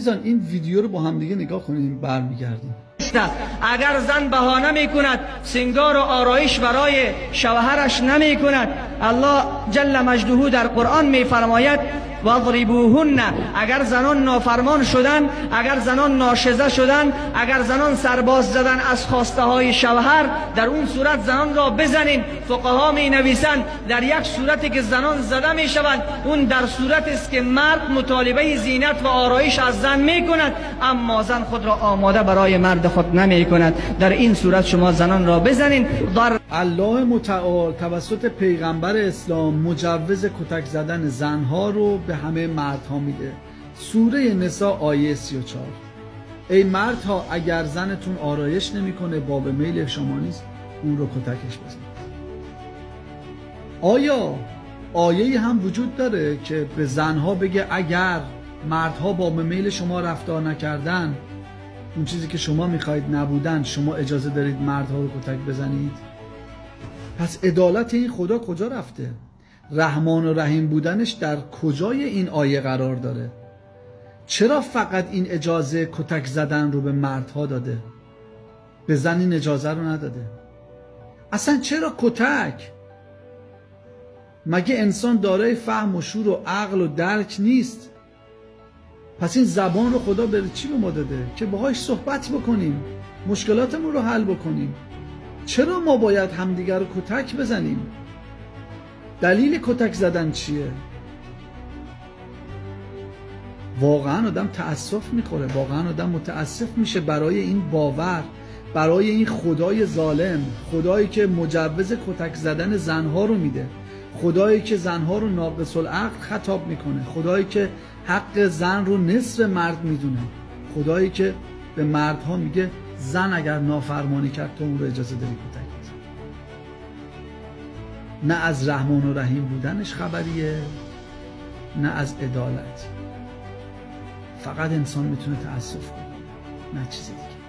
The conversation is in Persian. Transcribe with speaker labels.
Speaker 1: این ویدیو رو با هم دیگه نگاه کنیم برمیگردیم.
Speaker 2: اگر زن بهانه میکند سنگار و آرایش برای شوهرش نمی کند، الله جل مجده در قرآن میفرماید واضربوهن، اگر زنان نافرمان شدن، اگر زنان ناشزه شدن، اگر زنان سرباز زدن از خواسته های شوهر، در اون صورت زنان را بزنین. فقها می نویسند در یک صورتی که زنان زده می شوند اون در صورت است که مرد مطالبه زینت و آرایش از زن می کند اما زن خود را آماده برای مرد خود نمی کند. در این صورت شما زنان را بزنین.
Speaker 1: الله متعال توسط پیغمبر اسلام مجوز کتک زدن زنها رو به همه مردها میده. سوره نساء آیه 34. ای مردها اگر زنتون آرایش نمیکنه باب میل شما نیست، اون رو کتکش بزنید. آیا آیه هم وجود داره که به زنها بگه اگر مردها باب میل شما رفتار نکردن، اون چیزی که شما میخواید نبودن، شما اجازه دارید مردها رو کتک بزنید؟ پس عدالت این خدا کجا رفته؟ رحمان و رحیم بودنش در کجای این آیه قرار داره؟ چرا فقط این اجازه کتک زدن رو به مردها داده؟ به زن این اجازه رو نداده؟ اصلا چرا کتک؟ مگه انسان دارای فهم و شعور و عقل و درک نیست؟ پس این زبان رو خدا برای چی به ما داده؟ که باهاش صحبت بکنیم، مشکلاتمون رو حل بکنیم. چرا ما باید همدیگر رو کتک بزنیم؟ دلیل کتک زدن چیه؟ واقعا آدم تأسف میخوره، واقعا آدم متاسف میشه برای این باور، برای این خدای ظالم، خدایی که مجوز کتک زدن زنها رو میده، خدایی که زنها رو ناقص العقل خطاب میکنه، خدایی که حق زن رو نصف مرد میدونه، خدایی که به مردها میگه زن اگر نافرمانی کرد تو اون رو اجازه داری کتک بزن. نه از رحمان و رحیم بودنش خبریه، نه از عدالت. فقط انسان میتونه تأسف کنه، نه چیز دیگه.